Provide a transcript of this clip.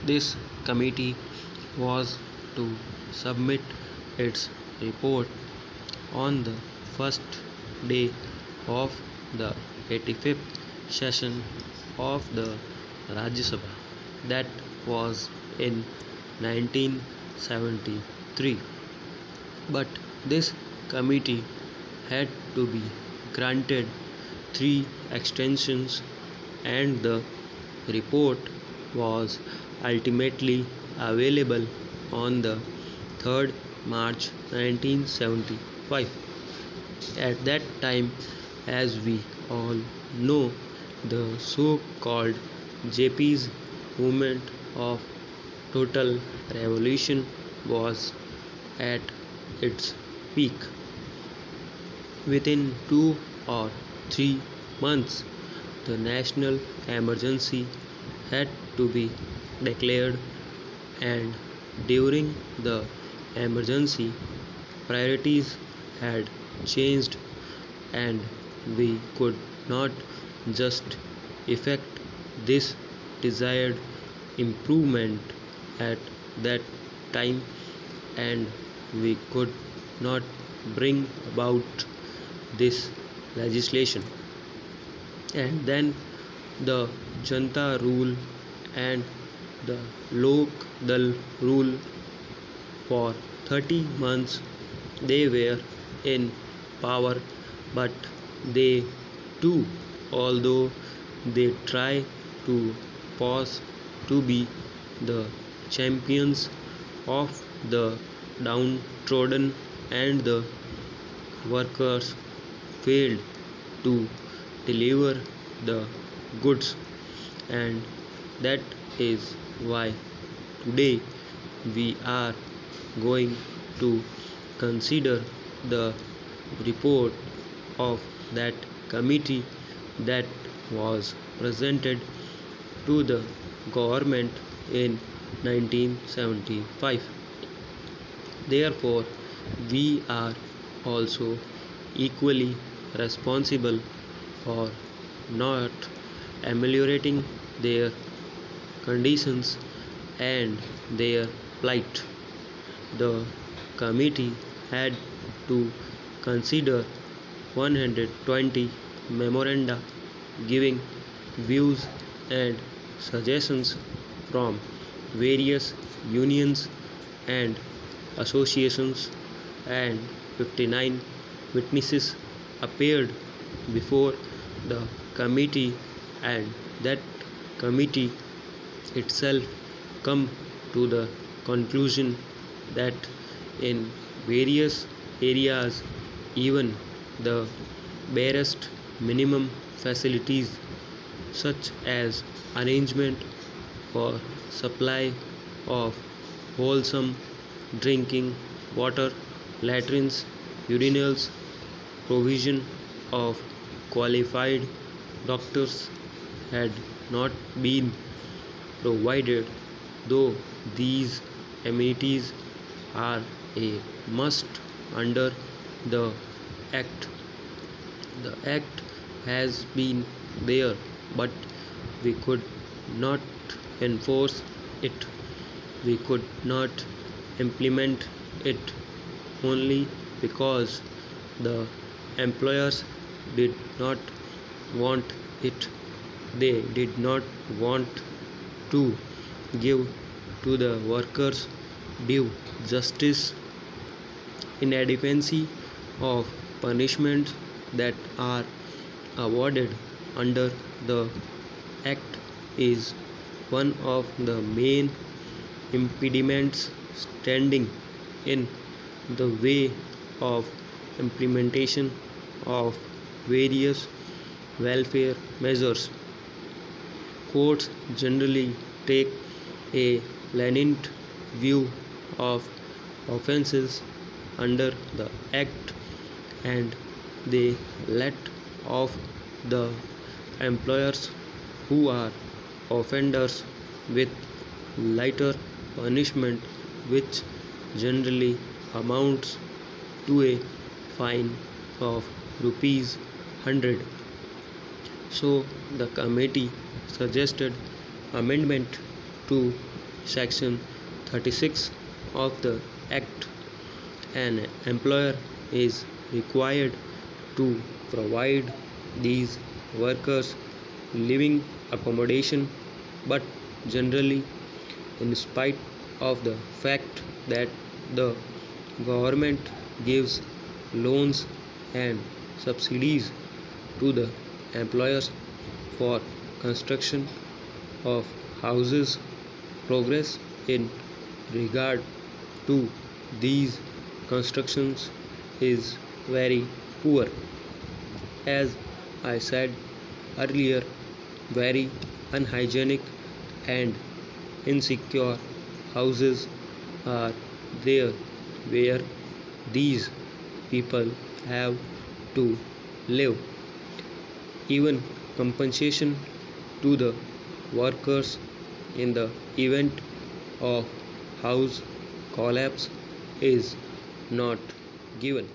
This committee was to submit its report on the first day of the 85th session of the Rajya Sabha, that was in 1973. But this committee had to be granted 3 extensions, and the report was ultimately available on the 3rd March 1975. At that time, as we all know, the so-called JP's movement of total revolution was at its peak. Within 2 or 3 months, the national emergency had to be declared, and during the emergency, priorities had changed, and we could not just effect this desired improvement at that time, and we could not bring about this legislation. And then the Janta rule and the Lok Dal rule. For 30 months they were in power, but they too, although they try to pose to be the champions of the downtrodden and the workers, failed to deliver the goods. And that is why today we are going to consider the report of that committee that was presented to the government in 1975. Therefore, we are also equally responsible for not ameliorating their conditions and their plight. The committee had to consider 120 memoranda giving views and suggestions from various unions and associations, and 59 witnesses appeared before the committee, and that committee itself come to the conclusion that in various areas, even the barest minimum facilities such as arrangement for supply of wholesome drinking water, latrines, urinals, provision of qualified doctors had not been provided, though these amenities are a must under the Act. The Act has been there, but we could not enforce it. We could not implement it only because the employers did not want it. They did not want to give to the workers due justice. Inadequacy of punishments that are awarded under the Act is one of the main impediments standing in the way of implementation of various welfare measures. Courts generally take a lenient view of offences under the Act, and they let off the employers who are offenders with lighter punishment, which generally amounts to a fine of ₹100. So the committee suggested amendment to Section 36 of the Act, an employer is required to provide these workers living accommodation, but generally, in spite of the fact that the government gives loans and subsidies to the employers for construction of houses, progress in regard to these constructions is very poor. As I said earlier, very unhygienic and insecure houses are there where these people have to live. Even compensation to the workers in the event of house collapse is not given.